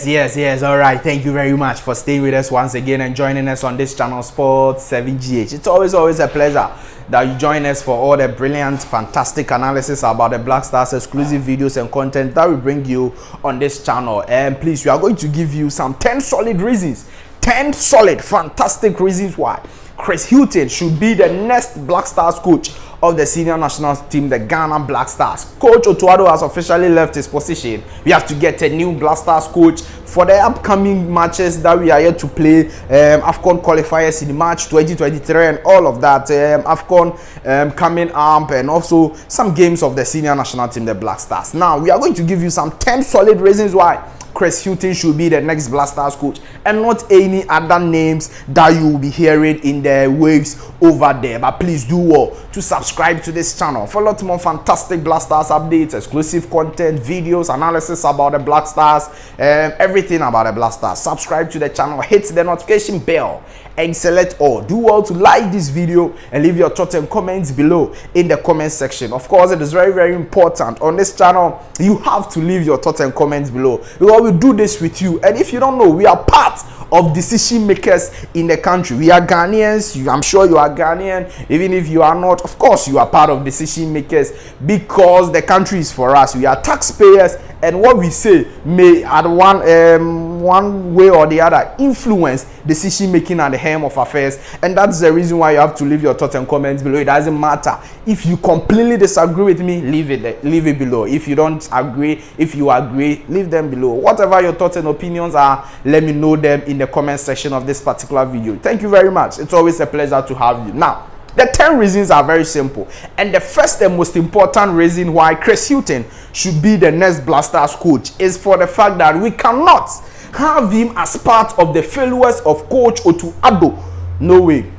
Yes. All right. Thank you very much for staying with us once again and joining us on this channel, Sports 7GH. It's always a pleasure that you join us for all the brilliant, fantastic analysis about the Black Stars, exclusive videos and content that we bring you on this channel. And please, we are going to give you some 10 solid reasons, 10 solid, fantastic reasons why Chris Hughton should be the next Black Stars coach of the senior national team, the Ghana Black Stars. Coach Otuado has officially left his position. We have to get a new Black Stars coach for the upcoming matches that we are yet to play. AFCON qualifiers in March 2023 and all of that. AFCON coming up, and also some games of the senior national team, the Black Stars. Now, we are going to give you some 10 solid reasons why Chris Hughton should be the next Black Stars coach, and not any other names that you will be hearing in the waves over there. But please do well to subscribe to this channel for a lot more fantastic Black Stars updates, exclusive content, videos, analysis about the Black Stars, everything about the Black Stars. Subscribe to the channel, hit the notification bell, and select all. Do well to like this video and leave your thoughts and comments below in the comment section. Of course, it is very important on this channel. You have to leave your thoughts and comments below, because we do this with you. And if you don't know, we are part of decision makers in the country. We are Ghanaians. I'm sure you are Ghanaian. Even if you are not, of course you are part of decision makers, because the country is for us. We are taxpayers, and what we say may at one way or the other influence decision making at the helm of affairs. And that's the reason why you have to leave your thoughts and comments below. It doesn't matter if you completely disagree with me, leave it below. If you don't agree, if you agree, leave them below. Whatever your thoughts and opinions are, let me know them in the comment section of this particular video. Thank you very much. It's always a pleasure to have you. Now, the 10 reasons are very simple, and the first and most important reason why Chris Hughton should be the next Black Stars coach is for the fact that we cannot have him as part of the failures of Coach Otuado. No way.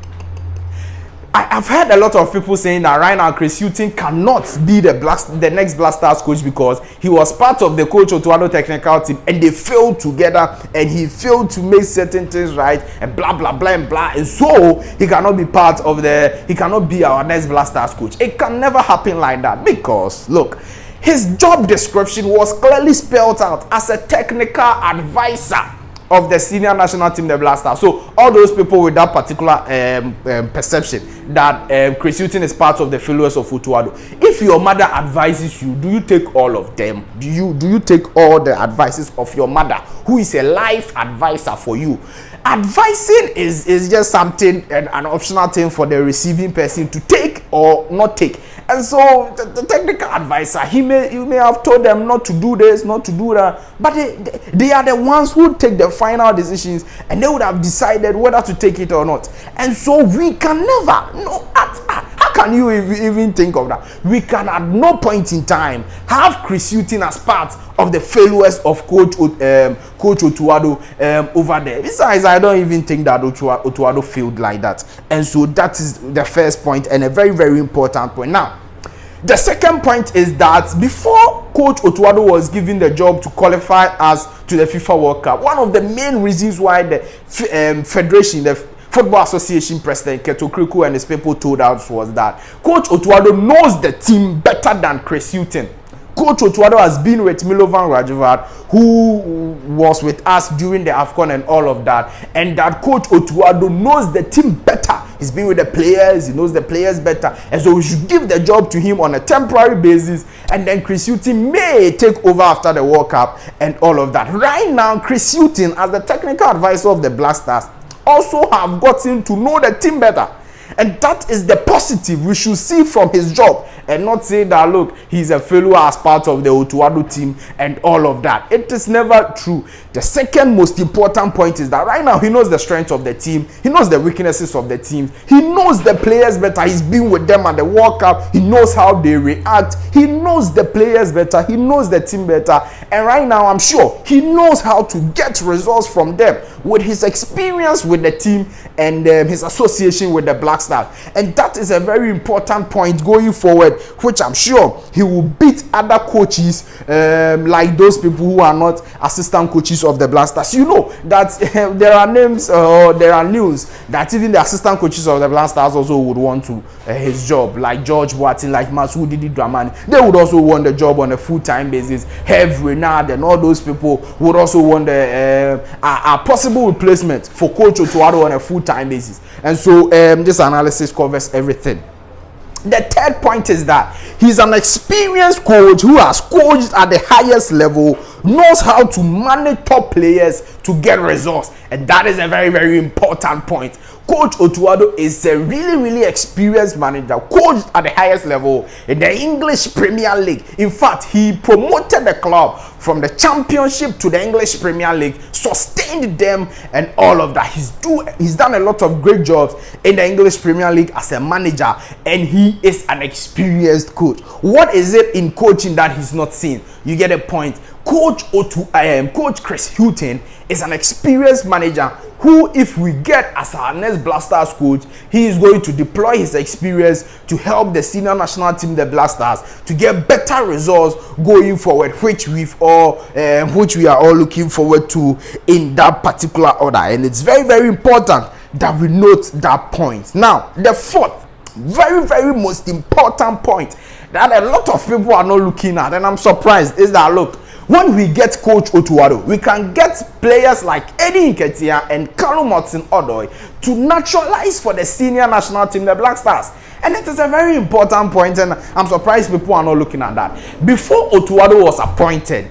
I've heard a lot of people saying that right now Chris Hughton cannot be the next Black Stars coach because he was part of the Coach Otuado technical team and they failed together, and he failed to make certain things right, and blah and blah, and so he cannot be our next Black Stars coach. It can never happen like that, because look, his job description was clearly spelled out as a technical advisor of the senior national team, the Black Stars. So all those people with that particular perception that Chris Hughton is part of the failures of Otuado, if your mother advises you, do you take all of them? Do you take all the advices of your mother, who is a life advisor for you? Advising is just something, an optional thing for the receiving person to take or not take. And so the technical advisor, you may have told them not to do this, not to do that, but they are the ones who take the final decisions, and they would have decided whether to take it or not. And so we can never, no, how can you even think of that? We can at no point in time have Chris Hughton as part of the failures of Coach Otuado over there. Besides, I don't even think that Otuado failed like that. And so that is the first point, and a very important point. Now, the second point is that before Coach Otuado was given the job to qualify us to the FIFA World Cup, one of the main reasons why the Federation, the Football Association President Keto Kriku and his people told us was that Coach Otuado knows the team better than Chris Hughton. Coach Otuado has been with Milovan Rajevac, who was with us during the AFCON and all of that, and that Coach Otuado knows the team better. He's been with the players, he knows the players better, and so we should give the job to him on a temporary basis, and then Chris Hughton may take over after the World Cup and all of that. Right now, Chris Hughton, as the technical advisor of the Black Stars, also have gotten to know the team better. And that is the positive we should see from his job, and not say that, look, he's a failure as part of the Otuado team and all of that. It is never true. The second most important point is that right now he knows the strength of the team, he knows the weaknesses of the team, he knows the players better. He's been with them at the World Cup, he knows how they react, he knows the players better, he knows the team better, and right now I'm sure he knows how to get results from them with his experience with the team and his association with the Black Stars. And that is is a very important point going forward, which I'm sure he will beat other coaches like those people who are not assistant coaches of the Black Stars. You know that there are names or there are news that even the assistant coaches of the Black Stars also would want to his job, like George Watson, like Masoud Dramani. They would also want the job on a full-time basis. Hervé Renard and all those people would also want a possible replacement for Coach Otuado on a full-time basis. And so this analysis covers everything. The third point is that he's an experienced coach who has coached at the highest level, knows how to manage top players to get results, and that is a very, very important point. Coach Otuado is a really experienced manager, coached at the highest level in the English Premier League. In fact, he promoted the club from the Championship to the English Premier League, sustained them and all of that. He's done a lot of great jobs in the English Premier League as a manager, and he is an experienced coach. What is it in coaching that he's not seen? You get a point. Coach Chris Hughton is an experienced manager who, if we get as our next Black Stars coach, he is going to deploy his experience to help the senior national team, the Black Stars, to get better results going forward, which we are all looking forward to in that particular order. And it's very important that we note that point. Now, the fourth, very most important point that a lot of people are not looking at, and I'm surprised, is that look, when we get Coach Otuado, we can get players like Eddie Nketiah and Callum Hudson-Odoi to naturalize for the senior national team, the Black Stars. And it is a very important point, and I'm surprised people are not looking at that. Before Otuado was appointed,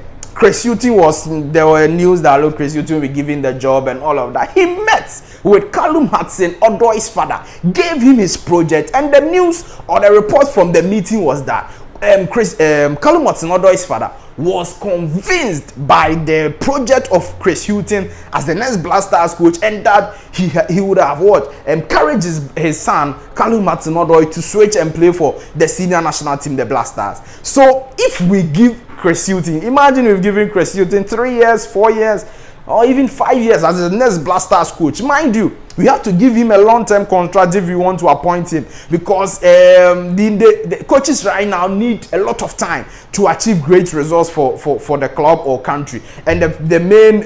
there were news that look, Chris Hughton will be given the job and all of that. He met with Callum Hudson-Odoi's father, gave him his project, and the news or the report from the meeting was that Callum Hudson-Odoi's father was convinced by the project of Chris Hughton as the next Black Stars coach, and that he would have encouraged his son Callum Hudson-Odoi to switch and play for the senior national team, the Black Stars. So if we give Chris Hughton, imagine we've given Chris Hughton 3 years, 4 years, or even 5 years as the next Black Stars coach. Mind you, we have to give him a long-term contract if we want to appoint him, because the coaches right now need a lot of time to achieve great results for the club or country. And the main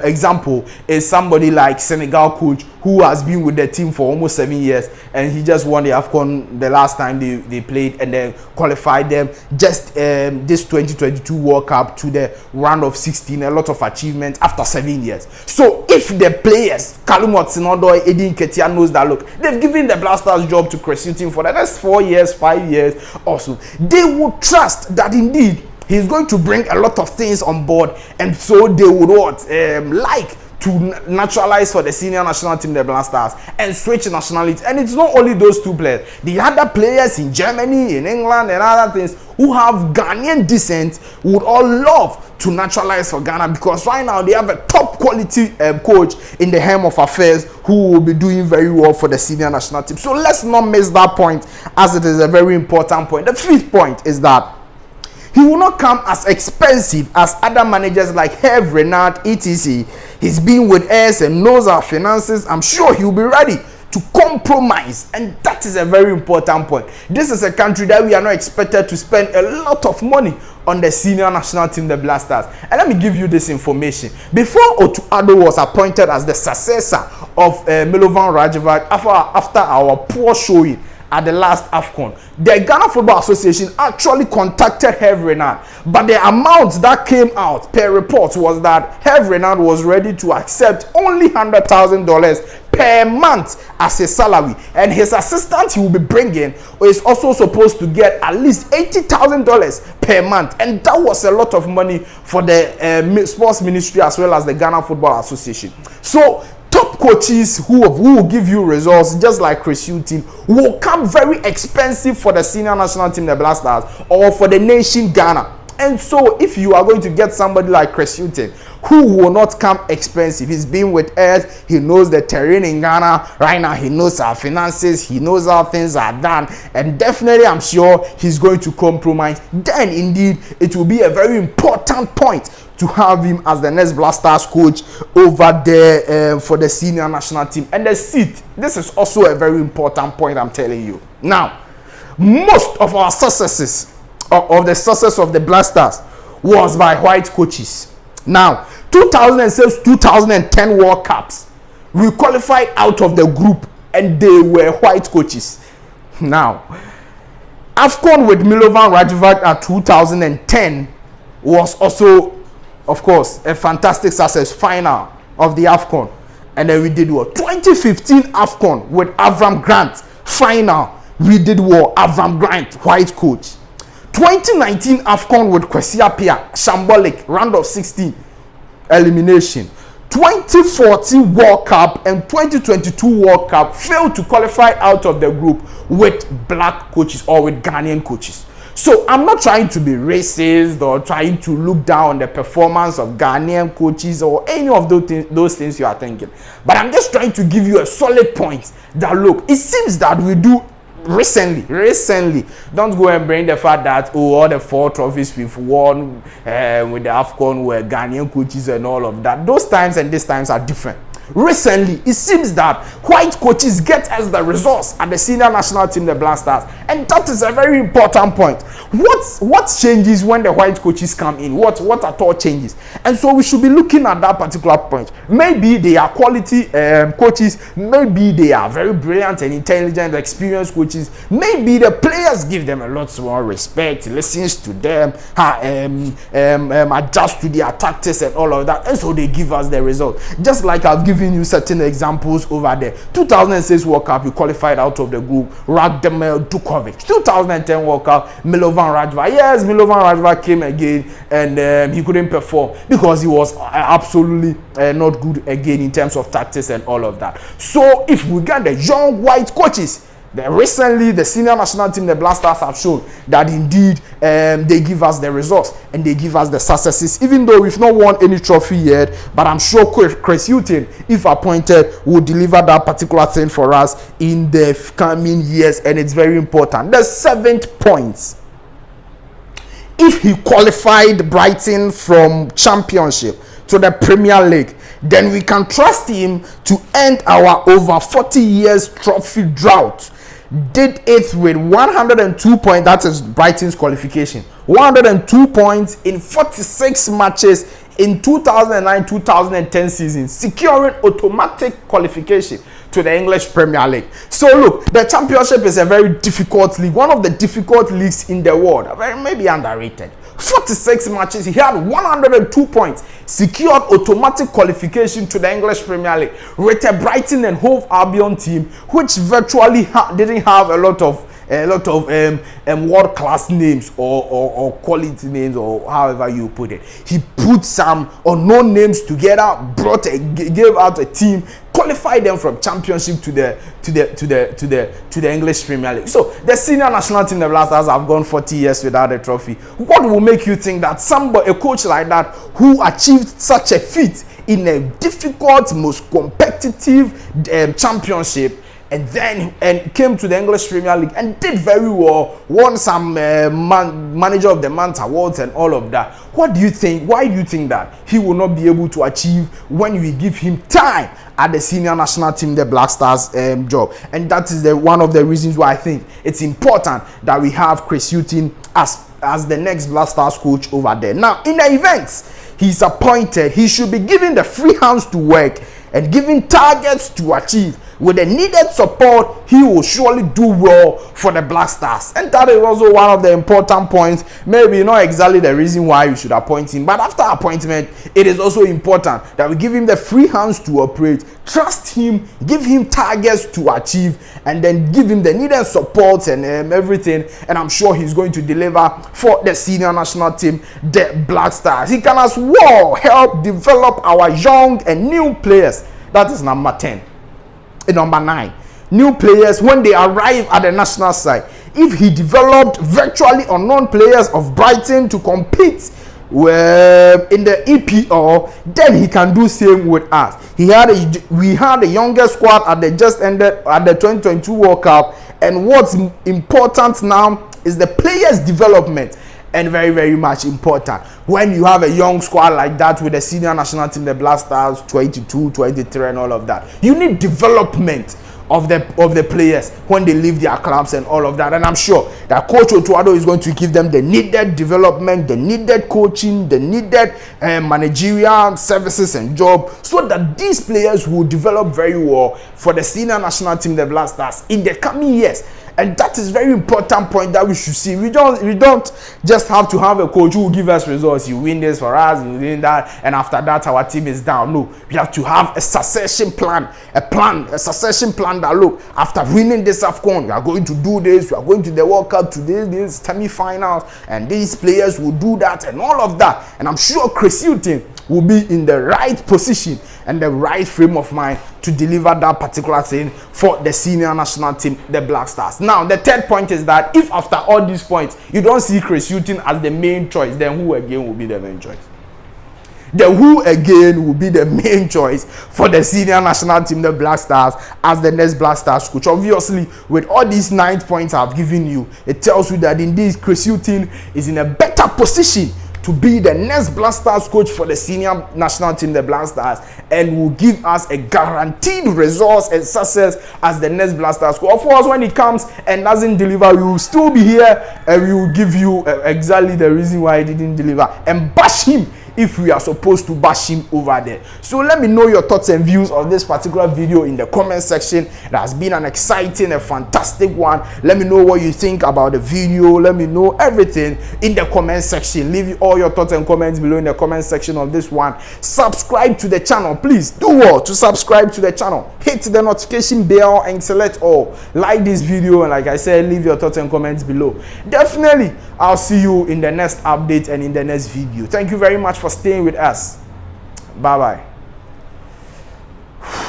example is somebody like Senegal coach who has been with the team for almost 7 years, and he just won the AFCON the last time they played, and then qualified them just this 2022 World Cup to the round of 16. A lot of achievements after 7 years. So if the players, Callum Hudson-Odoi, Eddie Nketiah, knows that look, they've given the Black Stars job to Chris Hughton for the next 4 years, 5 years also, they will trust that indeed he's going to bring a lot of things on board, and so they would like to naturalize for the senior national team, the Black Stars, and switch nationalities. And it's not only those two players. The other players in Germany, in England, and other things who have Ghanaian descent would all love to naturalize for Ghana, because right now they have a top quality coach in the helm of affairs who will be doing very well for the senior national team. So let's not miss that point, as it is a very important point. The fifth point is that he will not come as expensive as other managers like Hervé Renard, etc. He's been with us and knows our finances. I'm sure he'll be ready to compromise, and that is a very important point. This is a country that we are not expected to spend a lot of money on the senior national team, the Black Stars. And let me give you this information. Before Otuado was appointed as the successor of Milovan Rajevac after our poor showing at the last AFCON, the Ghana Football Association actually contacted Hervé Renard, but the amount that came out per report was that Hervé Renard was ready to accept only $100,000 per month as his salary, and his assistant he will be bringing is also supposed to get at least $80,000 per month, and that was a lot of money for the sports ministry as well as the Ghana Football Association. So top coaches who will give you results, just like Chris Hughton, will come very expensive for the senior national team, the Black Stars, or for the nation Ghana. And so if you are going to get somebody like Chris Hughton, who will not come expensive, he's been with us, he knows the terrain in Ghana right now, he knows our finances, he knows how things are done, and definitely I'm sure he's going to compromise, then indeed it will be a very important point to have him as the next Black Stars coach over there for the senior national team. And the seat, this is also a very important point, I'm telling you. Now, most of our successes, of the success of the Black Stars, was by white coaches. Now, 2006, 2010 World Cups, we qualified out of the group and they were white coaches. Now, AFCON with Milovan Rajevac at 2010 was also, of course, a fantastic success, final of the AFCON. And then we did what? 2015 AFCON with Avram Grant, final. We did what? Avram Grant, white coach. 2019 AFCON with Kwesi Appiah, shambolic, round of 16, elimination. 2014 World Cup and 2022 World Cup failed to qualify out of the group with black coaches or with Ghanaian coaches. So I'm not trying to be racist or trying to look down on the performance of Ghanaian coaches or any of those things you are thinking. But I'm just trying to give you a solid point that, look, it seems that we do recently, don't go and bring the fact that, oh, all the 4 trophies we've won with the AFCON were Ghanaian coaches and all of that. Those times and these times are different. Recently, it seems that white coaches get us the results at the senior national team, the Black Stars, and that is a very important point. What changes when the white coaches come in? What at all changes? And so we should be looking at that particular point. Maybe they are quality coaches. Maybe they are very brilliant and intelligent, experienced coaches. Maybe the players give them a lot more respect, listens to them, adjust to their tactics and all of that, and so they give us the result. Just like I've given you certain examples over there. 2006 World Cup, we qualified out of the group. Radamel Dukovic. 2010 World Cup, Milovan Rajevac. Yes, Milovan Rajevac came again and he couldn't perform because he was absolutely not good again in terms of tactics and all of that. So if we get the young white coaches, recently the senior national team, the Black Stars, have shown that indeed they give us the results and they give us the successes, even though we've not won any trophy yet. But I'm sure Chris Hughton, if appointed, will deliver that particular thing for us in the coming years, and it's very important. The 7th point: if he qualified Brighton from Championship to the Premier League, then we can trust him to end our over 40 years trophy drought. Did it with 102 points. That is Brighton's qualification. 102 points in 46 matches in 2009-2010 season, securing automatic qualification to the English Premier League. So look, the Championship is a very difficult league, one of the difficult leagues in the world, maybe underrated. 46 matches, he had 102 points, secured automatic qualification to the English Premier League with a Brighton and Hove Albion team which virtually didn't have a lot of world-class names or quality names, or however you put it. He put some unknown names together, gave out a team, qualified them from Championship to the English Premier League. So the senior national team, the Black Stars, have gone 40 years without a trophy. What will make you think that a coach like that, who achieved such a feat in a difficult, most competitive championship, and then came to the English Premier League and did very well, won some Manager of the Month awards and all of that? What do you think? Why do you think that he will not be able to achieve when we give him time at the senior national team, the Black Stars job? And that is one of the reasons why I think it's important that we have Chris Hughton as the next Black Stars coach over there. Now, in the events he's appointed, he should be given the free hands to work and given targets to achieve. With the needed support, he will surely do well for the Black Stars. And that is also one of the important points. Maybe not exactly the reason why you should appoint him, but after appointment, it is also important that we give him the free hands to operate, trust him, give him targets to achieve, and then give him the needed support and everything. And I'm sure he's going to deliver for the senior national team, the Black Stars. He can as well help develop our young and new players. That is number 10. Number 9, new players when they arrive at the national side. If he developed virtually unknown players of Brighton to compete in the EPL, then he can do same with us. We had the youngest squad at the 2022 World Cup, and what's important now is the players' development. And very, very much important when you have a young squad like that with the senior national team, the Black Stars, 22, 23 and all of that. You need development of the players when they leave their clubs and all of that. And I'm sure that Coach Otuado is going to give them the needed development, the needed coaching, the needed managerial services and job, so that these players will develop very well for the senior national team, the Black Stars, in the coming years. And that is very important point that we should see. We don't just have to have a coach who will give us results. You win this for us, you win that, and after that our team is down. No, we have to have a succession plan, a succession plan that, look, after winning this AFCON, we are going to do this, we are going to the World Cup, to this semi-finals, and these players will do that and all of that. And I'm sure Chris Hughton will be in the right position and the right frame of mind to deliver that particular thing for the senior national team, the Black Stars. Now, the third point is that if after all these points you don't see Chris Hughton as the main choice, then who again will be the main choice? Then who again will be the main choice for the senior national team, the Black Stars, as the next Black Stars coach? Obviously, with all these 9 points I've given you, it tells you that indeed Chris Hughton is in a better position to be the next Black Stars coach for the senior national team, the Black Stars, and will give us a guaranteed results and success as the next Black Stars coach. Of course, when it comes and doesn't deliver, we will still be here and we will give you exactly the reason why he didn't deliver and bash him if we are supposed to bash him over there. So let me know your thoughts and views on this particular video in the comment section. It has been an exciting and fantastic one. Let me know what you think about the video. Let me know everything in the comment section. Leave all your thoughts and comments below in the comment section of this one. Subscribe to the channel. Please do well to subscribe to the channel. Hit the notification bell and select all. Like this video, and like I said, leave your thoughts and comments below. Definitely, I'll see you in the next update and in the next video. Thank you very much for staying with us. Bye bye.